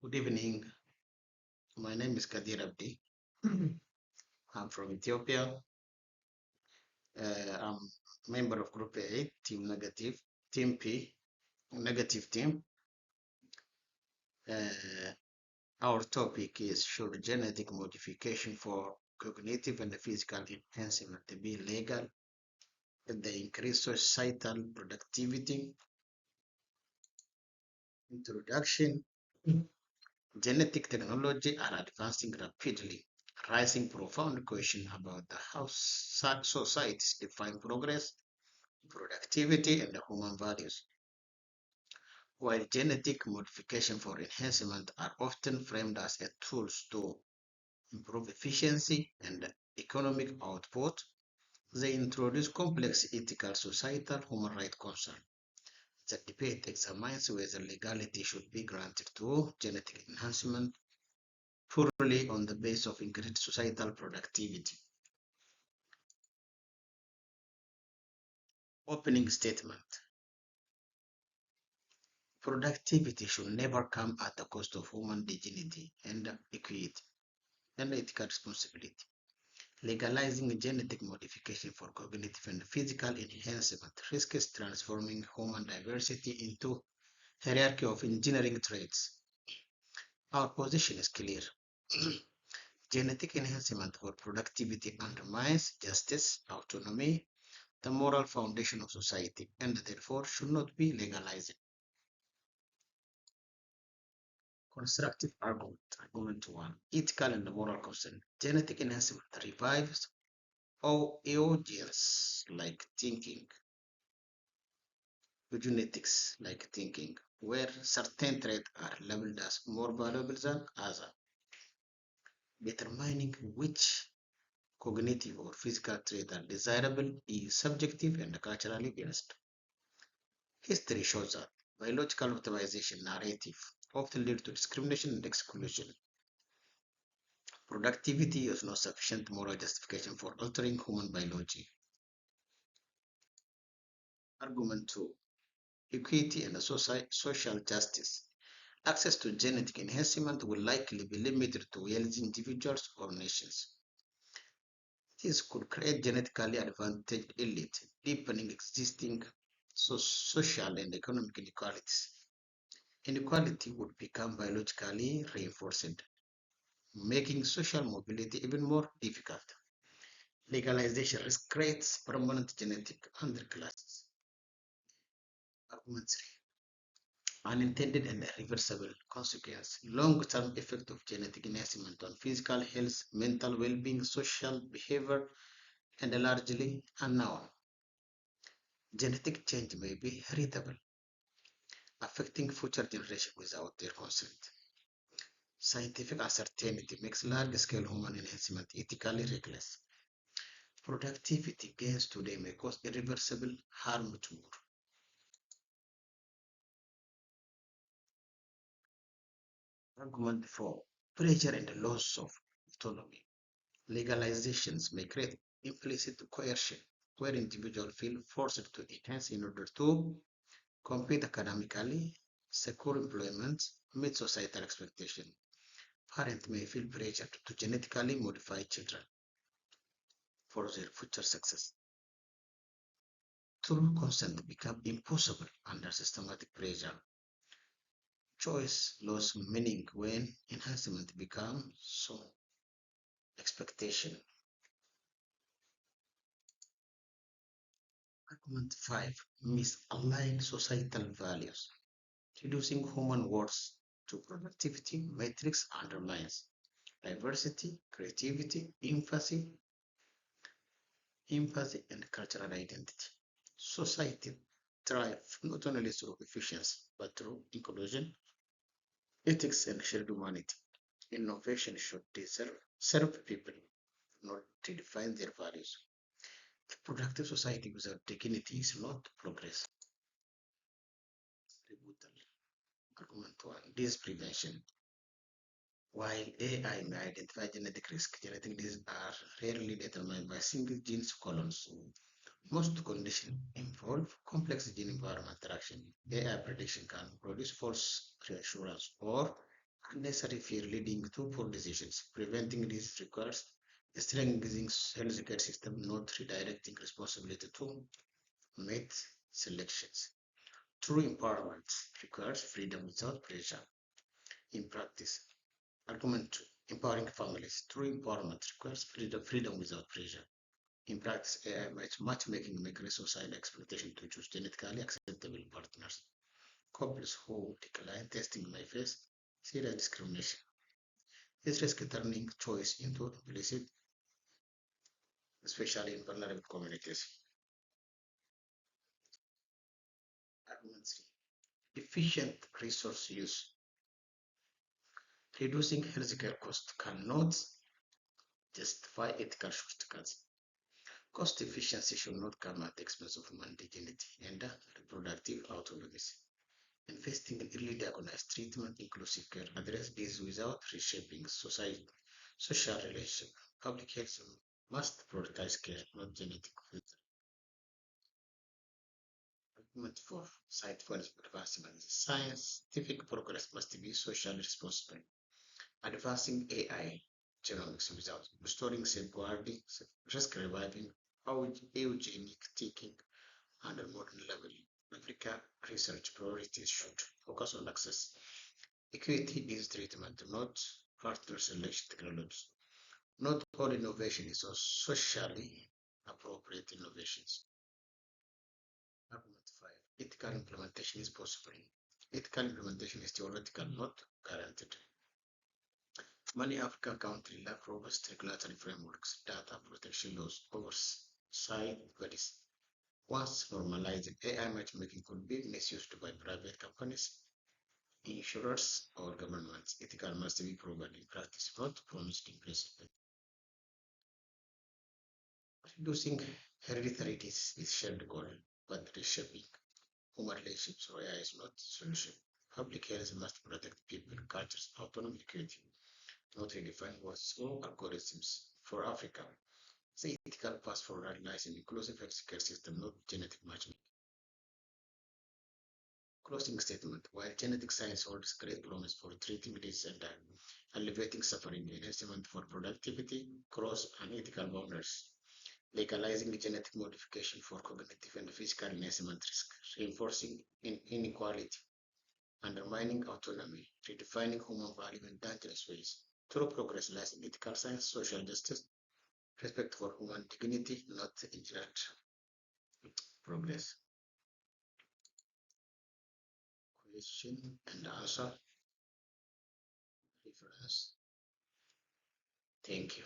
Good evening. My name is Kadir Abdi. I'm from Ethiopia. I'm member of Group A, Team Negative, Team P, Negative Team. Uh, our topic is should genetic modification for cognitive and physical enhancement be legal if they increase societal productivity? Introduction. Genetic technology are advancing rapidly, raising profound questions about how societies define progress, productivity, and human values. While genetic modification for enhancement are often framed as a tools to improve efficiency and economic output, they introduce complex ethical, societal, human rights concerns. The debate examines whether legality should be granted to genetic enhancement purely on the basis of increased societal productivity. Opening statement. Productivity should never come at the cost of human dignity and equity and ethical responsibility. Legalizing genetic modification for cognitive and physical enhancement risks transforming human diversity into hierarchy of engineering traits. Our position is clear. Genetic enhancement for productivity undermines justice, autonomy, the moral foundation of society, and therefore should not be legalized. Constructive argument. Argument one. Ethical and moral concern. Genetic enhancement revives eugenetics like thinking, eugenics like thinking, where certain traits are labeled as more valuable than others. Determining which cognitive or physical traits are desirable is subjective and culturally based. History shows that biological optimization narrative often lead to discrimination and exclusion. Productivity is no sufficient moral justification for altering human biology. Argument 2. Equity and social justice. Access to genetic enhancement will likely be limited to wealthy individuals or nations. This could create genetically advantaged elite, deepening existing social and economic inequalities. Inequality would become biologically reinforced, making social mobility even more difficult. Legalization risks creates permanent genetic underclasses. Argument 3. Unintended and irreversible consequence. Long-term effect of genetic enhancement on physical health, mental well-being, social behavior, and largely unknown. Genetic change may be heritable, affecting future generations without their consent. Scientific uncertainty makes large-scale human enhancement ethically reckless. Productivity gains today may cause irreversible harm tomorrow. Argument 4. Pressure and loss of autonomy. Legalizations may create implicit coercion, where individuals feel forced to enhance in order to compete academically, secure employment, meet societal expectations. Parents may feel pressured to genetically modify children for their future success. True consent becomes impossible under systematic pressure. Choice loses meaning when enhancement becomes so expectation. Argument 5. Misaligned societal values. Reducing human worth to productivity metrics undermines diversity, creativity, empathy, and cultural identity. Society thrives not only through efficiency, but through inclusion, ethics, and shared humanity. Innovation should serve people, not redefine their values. A productive society without dignity is not progress. Rebuttal. Argument 1. Disease prevention. While AI may identify genetic risk, genetic diseases are rarely determined by single gene colons. Most conditions involve complex gene-environment interaction. AI prediction can produce false reassurance or unnecessary fear leading to poor decisions. Preventing this requires strengthening healthcare system, not redirecting responsibility to mate selections. True empowerment requires freedom without pressure. In practice, argument two, empowering families. True empowerment requires freedom without pressure. In practice, AI matchmaking may societal expectation to choose genetically acceptable partners. Couples who decline testing may face serious discrimination. This risks turning choice into implicit, especially in vulnerable communities. Argument three, efficient resource use. Reducing healthcare costs cannot justify ethical shortcuts. Cost efficiency should not come at the expense of human dignity and reproductive autonomy. Investing in early diagnosed treatment, inclusive care, address this without reshaping society, social relationship. Public health must prioritize care, not genetic filter. Argument for scientific advancement. Scientific progress must be socially responsible. Advancing AI genomics without restoring safeguarding, risk reviving, eugenic thinking under modern level. Africa research priorities should focus on access, equity-based treatment, not partner selection technologies. Not all innovation is socially appropriate innovations. Argument 5. Ethical implementation is possible. Ethical implementation is theoretical, not guaranteed. Many African countries lack robust regulatory frameworks, data protection laws, oversight bodies. Once normalized, AI matchmaking could be misused by private companies, insurers, or governments. Ethical must be proven in practice, not promised in principle. Reducing hereditary disease is shared goal, but reshaping human relationships or AI is not the solution. Public health must protect people, cultures, autonomy, equity, not redefine what's all algorithms for Africa. The ethical path forward lies in inclusive healthcare system, not genetic matchmaking. Closing statement. While genetic science holds great promise for treating disease and alleviating suffering, enhancement for productivity, cross unethical boundaries, legalizing genetic modification for cognitive and physical enhancement risk, reinforcing inequality, undermining autonomy, redefining human value in dangerous ways. True progress lies in ethical science, social justice, respect for human dignity, not engineered progress. Question and answer reference. Thank you.